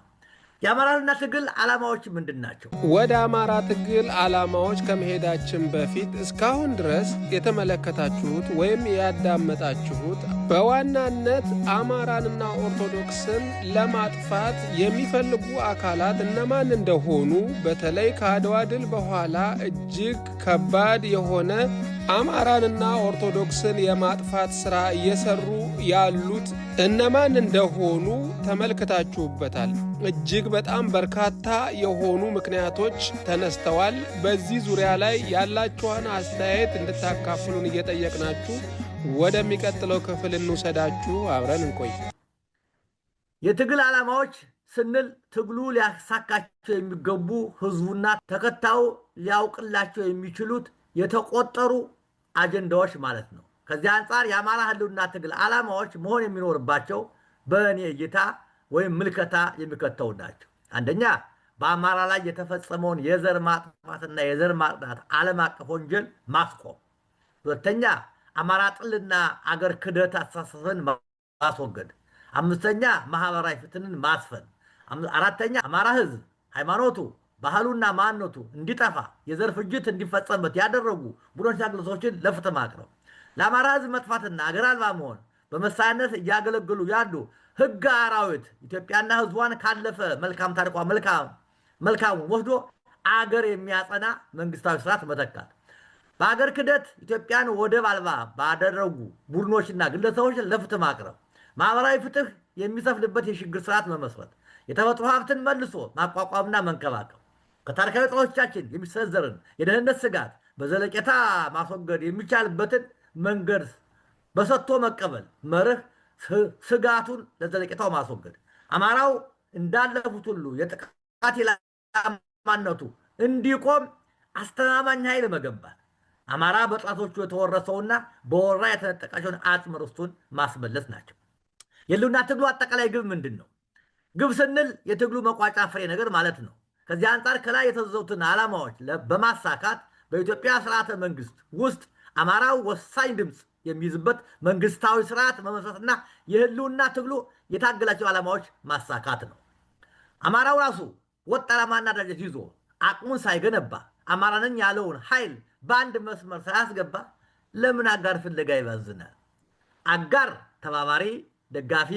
የአማራ ትግል ዓላማዎች ምንድን ናቸው? ወደ አማራ ትግል ዓላማዎች ከመሄዳችን በፊት እስካሁን ድረስ የተመለከታችሁት ወይም ያዳመጣችሁት በዋናነት አማራንና ኦርቶዶክስን ለማጥፋት የሚፈልጉ አካላት እነማን እንደሆኑ፣ በተለይ ከአድዋ ድል በኋላ እጅግ ከባድ የሆነ አማራንና ኦርቶዶክስን የማጥፋት ሥራ እየሰሩ ያሉት እነማን እንደሆኑ ተመልክታችሁበታል። እጅግ በጣም በርካታ የሆኑ ምክንያቶች ተነስተዋል። በዚህ ዙሪያ ላይ ያላችኋን አስተያየት እንድታካፍሉን እየጠየቅናችሁ ወደሚቀጥለው ክፍል እንውሰዳችሁ። አብረን እንቆይ። የትግል ዓላማዎች ስንል ትግሉ ሊያሳካቸው የሚገቡ ህዝቡና ተከታዩ ሊያውቅላቸው የሚችሉት የተቆጠሩ አጀንዳዎች ማለት ነው። ከዚህ አንጻር የአማራ ህልውና ትግል ዓላማዎች መሆን የሚኖርባቸው በእኔ እይታ ወይም ምልከታ የሚከተሉ ናቸው። አንደኛ፣ በአማራ ላይ የተፈጸመውን የዘር ማጥፋትና የዘር ማጽዳት ዓለም አቀፍ ወንጀል ማስቆም። ሁለተኛ፣ አማራ ጥልና አገር ክደት አስተሳሰብን ማስወገድ። አምስተኛ፣ ማህበራዊ ፍትህን ማስፈን። አራተኛ፣ አማራ ህዝብ ሃይማኖቱ፣ ባህሉና ማንነቱ እንዲጠፋ የዘር ፍጅት እንዲፈጸምበት ያደረጉ ቡድኖችና ግለሰቦችን ለፍትህ ማቅረብ። ለአማራ ህዝብ መጥፋትና አገር አልባ መሆን በመሳሪያነት እያገለገሉ ያሉ ህግ አራዊት ኢትዮጵያና ህዝቧን ካለፈ መልካም ታሪኳ መልካሙን ወስዶ አገር የሚያጸና መንግስታዊ ስርዓት መተካት። በአገር ክደት ኢትዮጵያን ወደብ አልባ ባደረጉ ቡድኖችና ግለሰቦች ለፍትህ ማቅረብ። ማህበራዊ ፍትህ የሚሰፍንበት የሽግግር ስርዓት መመስረት። የተፈጥሮ ሀብትን መልሶ ማቋቋምና መንከባከብ። ከታሪካዊ ጠላቶቻችን የሚሰነዘርን የደህንነት ስጋት በዘለቄታ ማስወገድ የሚቻልበትን መንገድ በሰጥቶ መቀበል መርህ ስጋቱን ለዘለቄታው ማስወገድ። አማራው እንዳለፉት ሁሉ የጥቃት ኢላማነቱ እንዲቆም አስተማማኝ ኃይል መገንባት። አማራ በጠላቶቹ የተወረሰውና በወራ የተነጠቃቸውን አጽመ ርስቱን ማስመለስ ናቸው። የህልውና ትግሉ አጠቃላይ ግብ ምንድን ነው? ግብ ስንል የትግሉ መቋጫ ፍሬ ነገር ማለት ነው። ከዚህ አንጻር ከላይ የተዘዙትን ዓላማዎች በማሳካት በኢትዮጵያ ስርዓተ መንግስት ውስጥ አማራው ወሳኝ ድምፅ የሚይዝበት መንግስታዊ ስርዓት መመስረትና የህልውና ትግሉ የታገላቸው ዓላማዎች ማሳካት ነው። አማራው ራሱ ወጥ ዓላማና አደረጃጀት ይዞ አቅሙን ሳይገነባ አማራንን ያለውን ኃይል በአንድ መስመር ሳያስገባ ለምን አጋር ፍለጋ ይባዝናል? አጋር ተባባሪ፣ ደጋፊ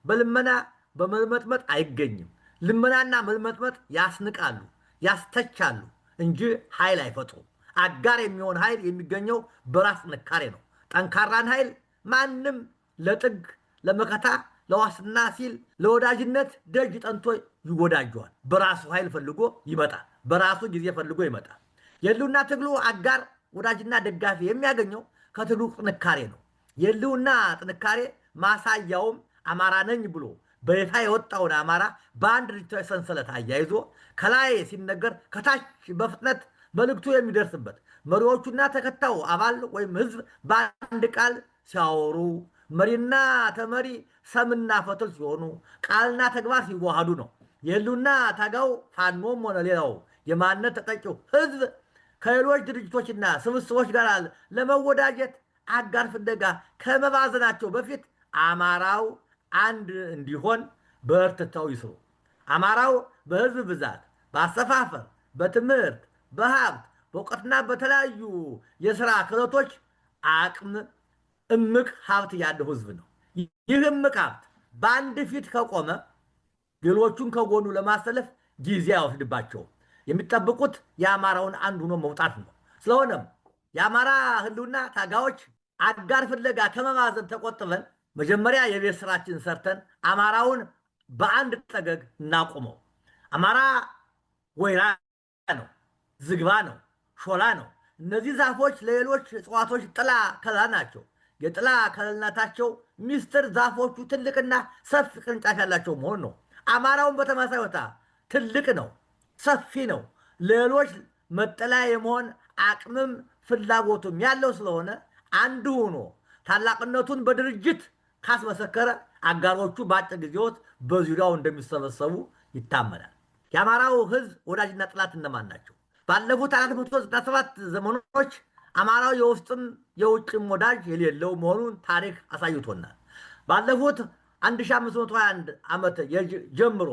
በልመና በመልመጥመጥ አይገኝም። ልመናና መልመጥመጥ ያስንቃሉ፣ ያስተቻሉ እንጂ ኃይል አይፈጥሩም። አጋር የሚሆን ኃይል የሚገኘው በራስ ጥንካሬ ነው። ጠንካራን ኃይል ማንም ለጥግ ለመከታ ለዋስና ሲል ለወዳጅነት ደጅ ጠንቶ ይወዳጀዋል። በራሱ ኃይል ፈልጎ ይመጣል። በራሱ ጊዜ ፈልጎ ይመጣል። የህልውና ትግሉ አጋር ወዳጅና ደጋፊ የሚያገኘው ከትግሉ ጥንካሬ ነው። የህልውና ጥንካሬ ማሳያውም አማራ ነኝ ብሎ በይፋ የወጣውን አማራ በአንድ ድርጅታዊ ሰንሰለት አያይዞ ከላይ ሲነገር ከታች በፍጥነት መልእክቱ የሚደርስበት መሪዎቹና ተከታዩ አባል ወይም ህዝብ በአንድ ቃል ሲያወሩ፣ መሪና ተመሪ ሰምና ፈትል ሲሆኑ፣ ቃልና ተግባር ሲዋሃዱ ነው። የህልውና ታጋው ፋኖም ሆነ ሌላው የማንነት ተጠቂው ህዝብ ከሌሎች ድርጅቶችና ስብስቦች ጋር ለመወዳጀት አጋር ፍለጋ ከመባዘናቸው በፊት አማራው አንድ እንዲሆን በርትተው ይስሩ። አማራው በህዝብ ብዛት፣ በአሰፋፈር፣ በትምህርት፣ በሀብት፣ በእውቀትና በተለያዩ የሥራ ክህሎቶች አቅም እምቅ ሀብት ያለው ህዝብ ነው። ይህ እምቅ ሀብት በአንድ ፊት ከቆመ ሌሎቹን ከጎኑ ለማሰለፍ ጊዜ አይወስድባቸውም። የሚጠብቁት የአማራውን አንድ ሆኖ መውጣት ነው። ስለሆነም የአማራ ህልውና ታጋዮች አጋር ፍለጋ ከመማዘን ተቆጥበን መጀመሪያ የቤት ስራችን ሰርተን አማራውን በአንድ ጠገግ እናቁመው። አማራ ወይራ ነው፣ ዝግባ ነው፣ ሾላ ነው። እነዚህ ዛፎች ለሌሎች እጽዋቶች ጥላ ከለላ ናቸው። የጥላ ከለልነታቸው ሚስጥር ዛፎቹ ትልቅና ሰፊ ቅርንጫፍ ያላቸው መሆን ነው። አማራውን በተመሳሳይ ሁኔታ ትልቅ ነው፣ ሰፊ ነው። ሌሎች መጠለያ የመሆን አቅምም ፍላጎቱም ያለው ስለሆነ አንዱ ሆኖ ታላቅነቱን በድርጅት ካስመሰከረ አጋሮቹ በአጭር ጊዜ ውስጥ በዙሪያው እንደሚሰበሰቡ ይታመናል። የአማራው ሕዝብ ወዳጅና ጠላት እነማን ናቸው? ባለፉት 497 ዘመኖች አማራው የውስጥም የውጭም ወዳጅ የሌለው መሆኑን ታሪክ አሳይቶናል። ባለፉት 1521 ዓመት ጀምሮ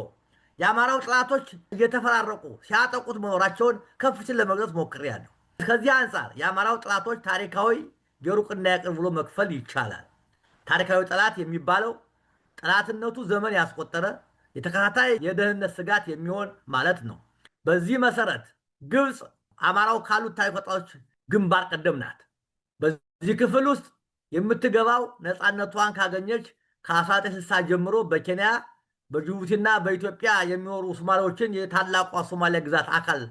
የአማራው ጠላቶች እየተፈራረቁ ሲያጠቁት መኖራቸውን ከፍ ሲል ለመግለጽ ሞክሬያለሁ። ከዚህ አንጻር የአማራው ጠላቶች ታሪካዊ የሩቅና የቅርብ ብሎ መክፈል ይቻላል። ታሪካዊ ጠላት የሚባለው ጠላትነቱ ዘመን ያስቆጠረ የተከታታይ የደህንነት ስጋት የሚሆን ማለት ነው። በዚህ መሰረት ግብፅ አማራው ካሉት ታሪካዊ ጠላቶች ግንባር ቀደም ናት። በዚህ ክፍል ውስጥ የምትገባው ነፃነቷን ካገኘች ከ1960 ጀምሮ በኬንያ በጅቡቲና በኢትዮጵያ የሚኖሩ ሶማሌዎችን የታላቋ ሶማሊያ ግዛት አካል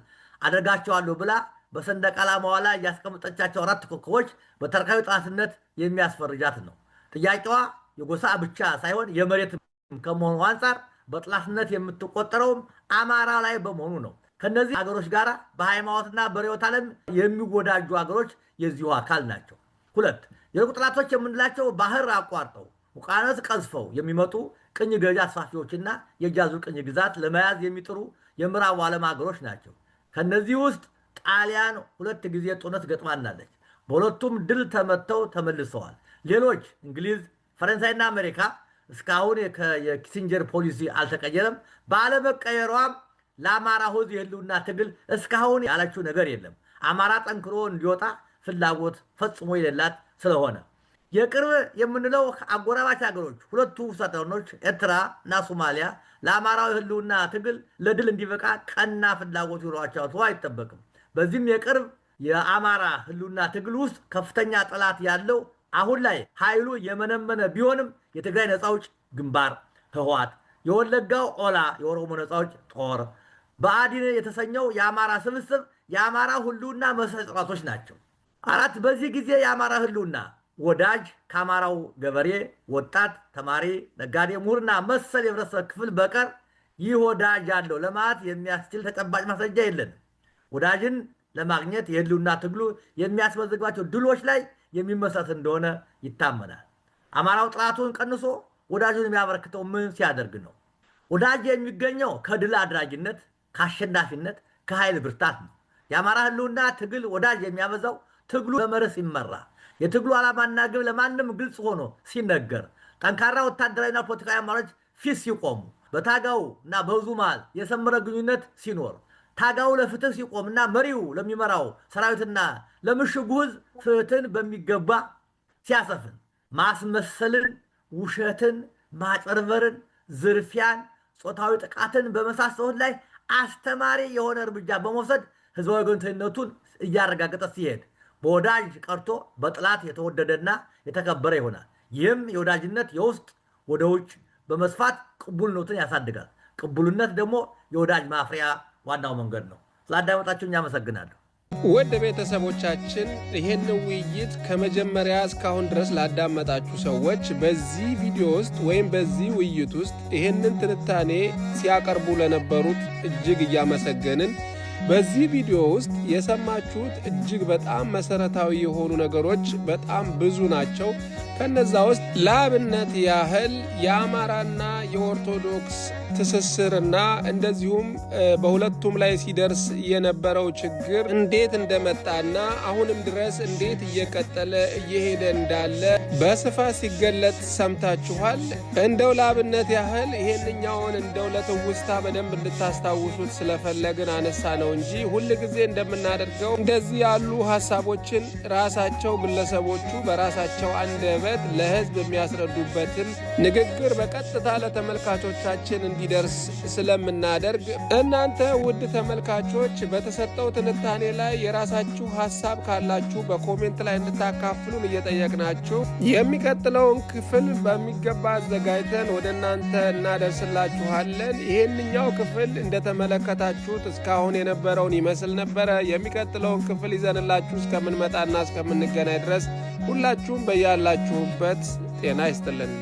አደርጋቸዋለሁ ብላ በሰንደቅ ዓላማዋ ላይ ያስቀመጠቻቸው 4 ኮከቦች በታሪካዊ ጠላትነት የሚያስፈርጃት ነው። ጥያቄዋ የጎሳ ብቻ ሳይሆን የመሬት ከመሆኑ አንጻር በጠላትነት የምትቆጠረውም አማራ ላይ በመሆኑ ነው። ከነዚህ ሀገሮች ጋር በሃይማኖትና በርዕዮተ ዓለም የሚወዳጁ ሀገሮች የዚሁ አካል ናቸው። 2 የሩቅ ጠላቶች የምንላቸው ባህር አቋርጠው ውቅያኖስ ቀዝፈው የሚመጡ ቅኝ ገዢ አስፋፊዎችና የእጅ አዙር ቅኝ ግዛት ለመያዝ የሚጥሩ የምዕራቡ ዓለም ሀገሮች ናቸው። ከነዚህ ውስጥ ጣሊያን 2 ጊዜ ጦርነት ገጥማናለች። በሁለቱም ድል ተመተው ተመልሰዋል። ሌሎች እንግሊዝ፣ ፈረንሳይና አሜሪካ እስካሁን የኪሲንጀር ፖሊሲ አልተቀየረም። ባለመቀየሯም ለአማራ ሕዝብ የህልውና ትግል እስካሁን ያለችው ነገር የለም። አማራ ጠንክሮ እንዲወጣ ፍላጎት ፈጽሞ የሌላት ስለሆነ የቅርብ የምንለው አጎራባች ሀገሮች 2ቱ ሰተኖች ኤርትራ እና ሶማሊያ ለአማራዊ ህልውና ትግል ለድል እንዲበቃ ቀና ፍላጎት ይኖራቸው አይጠበቅም። በዚህም የቅርብ የአማራ ህልውና ትግል ውስጥ ከፍተኛ ጠላት ያለው አሁን ላይ ኃይሉ የመነመነ ቢሆንም የትግራይ ነፃ አውጪ ግንባር ህወሓት፣ የወለጋው ኦላ የኦሮሞ ነፃ አውጪ ጦር፣ ብአዴን የተሰኘው የአማራ ስብስብ የአማራ ህልውና መሰረት ጠላቶች ናቸው። 4 በዚህ ጊዜ የአማራ ህልውና ወዳጅ ከአማራው ገበሬ፣ ወጣት፣ ተማሪ፣ ነጋዴ፣ ምሁርና መሰል የህብረተሰብ ክፍል በቀር ይህ ወዳጅ አለው ለማለት የሚያስችል ተጨባጭ ማስረጃ የለንም። ወዳጅን ለማግኘት የህልውና ትግሉ የሚያስመዘግባቸው ድሎች ላይ የሚመሰረት እንደሆነ ይታመናል። አማራው ጠላቱን ቀንሶ ወዳጁን የሚያበረክተው ምን ሲያደርግ ነው? ወዳጅ የሚገኘው ከድል አድራጊነት፣ ከአሸናፊነት፣ ከኃይል ብርታት ነው። የአማራ ህልውና ትግል ወዳጅ የሚያበዛው ትግሉ በመርህ ሲመራ፣ የትግሉ ዓላማና ግብ ለማንም ግልጽ ሆኖ ሲነገር፣ ጠንካራ ወታደራዊና ፖለቲካዊ አማራጮች ፊት ሲቆሙ፣ በታጋው እና በህዝቡ መሃል የሰመረ ግንኙነት ሲኖር፣ ታጋው ለፍትህ ሲቆምና መሪው ለሚመራው ሰራዊትና ለምሽጉ ህዝብ ፍትህን በሚገባ ሲያሰፍን፣ ማስመሰልን፣ ውሸትን፣ ማጭበርበርን፣ ዝርፊያን፣ ጾታዊ ጥቃትን በመሳሰሉት ላይ አስተማሪ የሆነ እርምጃ በመውሰድ ህዝባዊ ወገንተኝነቱን እያረጋገጠ ሲሄድ በወዳጅ ቀርቶ በጠላት የተወደደና የተከበረ ይሆናል። ይህም የወዳጅነት የውስጥ ወደ ውጭ በመስፋት ቅቡልነትን ያሳድጋል። ቅቡልነት ደግሞ የወዳጅ ማፍሪያ ዋናው መንገድ ነው። ስላዳመጣችሁ እኛ አመሰግናለሁ። ውድ ቤተሰቦቻችን ይህን ውይይት ከመጀመሪያ እስካሁን ድረስ ላዳመጣችሁ ሰዎች በዚህ ቪዲዮ ውስጥ ወይም በዚህ ውይይት ውስጥ ይህንን ትንታኔ ሲያቀርቡ ለነበሩት እጅግ እያመሰገንን በዚህ ቪዲዮ ውስጥ የሰማችሁት እጅግ በጣም መሰረታዊ የሆኑ ነገሮች በጣም ብዙ ናቸው። ከነዛ ውስጥ ለአብነት ያህል የአማራና የኦርቶዶክስ ትስስርና እንደዚሁም በሁለቱም ላይ ሲደርስ የነበረው ችግር እንዴት እንደመጣና አሁንም ድረስ እንዴት እየቀጠለ እየሄደ እንዳለ በስፋት ሲገለጥ ሰምታችኋል። እንደው ለአብነት ያህል ይሄንኛውን እንደው ለትውስታ በደንብ እንድታስታውሱት ስለፈለግን አነሳ ነው እንጂ ሁል ጊዜ እንደምናደርገው እንደዚህ ያሉ ሀሳቦችን ራሳቸው ግለሰቦቹ በራሳቸው አንደበት ለሕዝብ የሚያስረዱበትን ንግግር በቀጥታ ለተመልካቾቻችን እንዲደርስ ስለምናደርግ እናንተ ውድ ተመልካቾች በተሰጠው ትንታኔ ላይ የራሳችሁ ሀሳብ ካላችሁ በኮሜንት ላይ እንድታካፍሉን እየጠየቅናችሁ የሚቀጥለውን ክፍል በሚገባ አዘጋጅተን ወደ እናንተ እናደርስላችኋለን። ይሄንኛው ክፍል እንደተመለከታችሁት እስካሁን የነበረውን ይመስል ነበረ። የሚቀጥለውን ክፍል ይዘንላችሁ እስከምንመጣና እስከምንገናኝ ድረስ ሁላችሁም በያላችሁበት ጤና ይስጥልን።